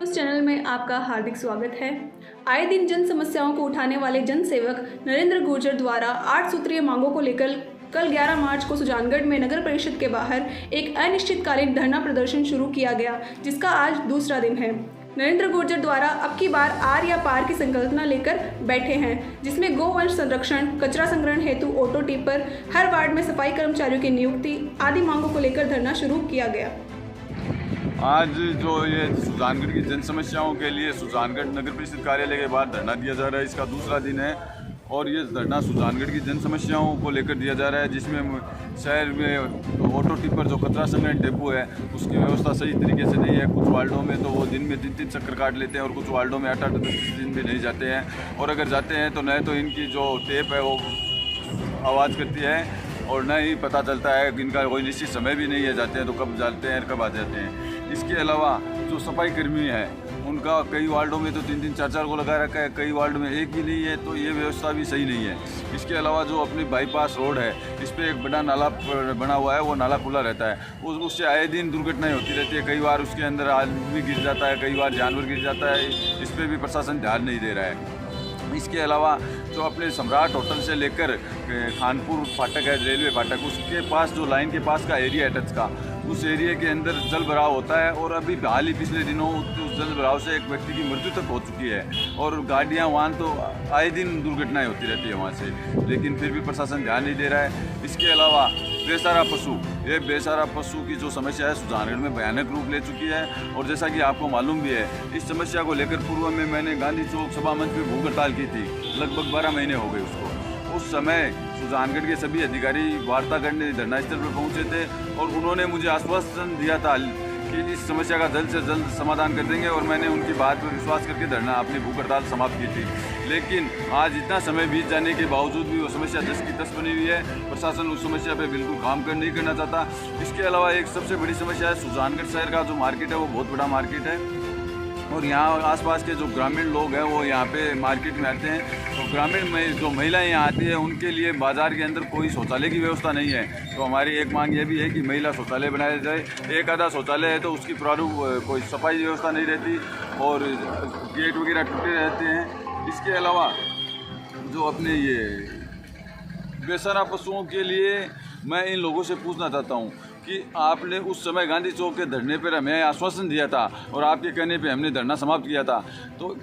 उस चैनल में आपका हार्दिक स्वागत है। आए दिन जन समस्याओं को उठाने वाले जन सेवक नरेंद्र गुर्जर द्वारा 8 सूत्रीय मांगों को लेकर कल 11 मार्च को सुजानगढ़ में नगर परिषद के बाहर एक अनिश्चितकालीन धरना प्रदर्शन शुरू किया गया, जिसका आज दूसरा दिन है। नरेंद्र गुर्जर द्वारा अब की बार आर या पार की संकल्पना लेकर बैठे हैं, जिसमें गौवंश संरक्षण, कचरा संग्रहण हेतु ऑटो टिपर, हर वार्ड में सफाई कर्मचारियों की नियुक्ति आदि मांगों को लेकर धरना शुरू किया गया। आज जो ये सुजानगढ़ की जन समस्याओं के लिए सुजानगढ़ नगर परिषद कार्यालय के बाहर धरना दिया जा रहा है, इसका दूसरा दिन है। और ये धरना सुजानगढ़ की जन समस्याओं को लेकर दिया जा रहा है, जिसमें शहर में ऑटो टिपर जो कचरा संग्रहण डेपो है उसकी व्यवस्था सही तरीके से नहीं है। कुछ वार्डों में तो वो दिन में 3-3 चक्कर काट लेते हैं और कुछ वार्डों में 8-8 दिन भी नहीं जाते हैं। और अगर जाते हैं तो न तो इनकी जो टेप है वो आवाज़ करती है और न ही पता चलता है कि इनका कोई निश्चित समय भी नहीं है, जाते हैं तो कब जाते हैं कब आ जाते हैं। इसके अलावा जो सफाई कर्मी है उनका कई वार्डों में तो 3-3 4-4 को लगा रखा है, कई वार्ड में एक भी नहीं है, तो ये व्यवस्था भी सही नहीं है। इसके अलावा जो अपनी बाईपास रोड है इस पर एक बड़ा नाला बना हुआ है, वो नाला खुला रहता है, उससे आए दिन दुर्घटनाएं होती रहती है। कई बार उसके अंदर आदमी गिर जाता है, कई बार जानवर गिर जाता है, इस पर भी प्रशासन ध्यान नहीं दे रहा है। इसके अलावा जो अपने सम्राट होटल से लेकर खानपुर फाटक है, रेलवे फाटक, उसके पास जो लाइन के पास का एरिया है टच का, उस एरिया के अंदर जल भराव होता है। और अभी हाल ही पिछले दिनों उस जल भराव से एक व्यक्ति की मृत्यु तक हो चुकी है और गाड़ियां वाहन तो आए दिन दुर्घटनाएं होती रहती है वहां से, लेकिन फिर भी प्रशासन ध्यान नहीं दे रहा है। इसके अलावा बेसहारा पशु, ये बेसहारा पशु की जो समस्या है सुजानगढ़ में भयानक रूप ले चुकी है। और जैसा कि आपको मालूम भी है, इस समस्या को लेकर पूर्व में मैंने गांधी चौक सभा मंच पर भूख हड़ताल की थी, लगभग 12 महीने हो गए उसको। उस समय सुजानगढ़ के सभी अधिकारी वार्ता करने धरना स्थल पर पहुंचे थे और उन्होंने मुझे आश्वासन दिया था कि इस समस्या का जल्द से जल्द समाधान कर देंगे, और मैंने उनकी बात पर विश्वास करके धरना अपनी भूख हड़ताल समाप्त की थी। लेकिन आज इतना समय बीत जाने के बावजूद भी वो समस्या 10 की 10 बनी हुई है। प्रशासन उस समस्या पर बिल्कुल काम नहीं करना चाहता। इसके अलावा एक सबसे बड़ी समस्या है सुजानगढ़ शहर का जो मार्केट है वो बहुत बड़ा मार्केट है और यहाँ आसपास के जो ग्रामीण लोग हैं वो यहाँ पे मार्केट में आते हैं। तो ग्रामीण में जो महिलाएं यहाँ आती हैं उनके लिए बाज़ार के अंदर कोई शौचालय की व्यवस्था नहीं है। तो हमारी एक मांग ये भी है कि महिला शौचालय बनाया जाए। एक आधा शौचालय है तो उसकी प्रारूप कोई सफाई व्यवस्था नहीं रहती और गेट वगैरह टूटे रहते हैं। इसके अलावा जो अपने ये बेसहारा पशुओं के लिए मैं इन लोगों से पूछना चाहता हूँ कि आपने उस समय गांधी चौक के धरने पर हमें आश्वासन दिया था और आपके कहने पे हमने धरना समाप्त किया था, तो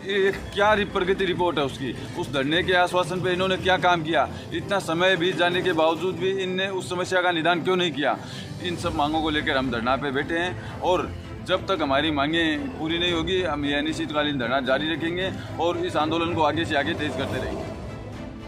ये क्या प्रगति रिपोर्ट है उसकी? उस धरने के आश्वासन पे इन्होंने क्या काम किया? इतना समय बीत जाने के बावजूद भी इनने उस समस्या का निदान क्यों नहीं किया? इन सब मांगों को लेकर हम धरना पे बैठे हैं और जब तक हमारी मांगें पूरी नहीं होगी हम यह अनिश्चितकालीन धरना जारी रखेंगे और इस आंदोलन को आगे से आगे तेज करते रहेंगे।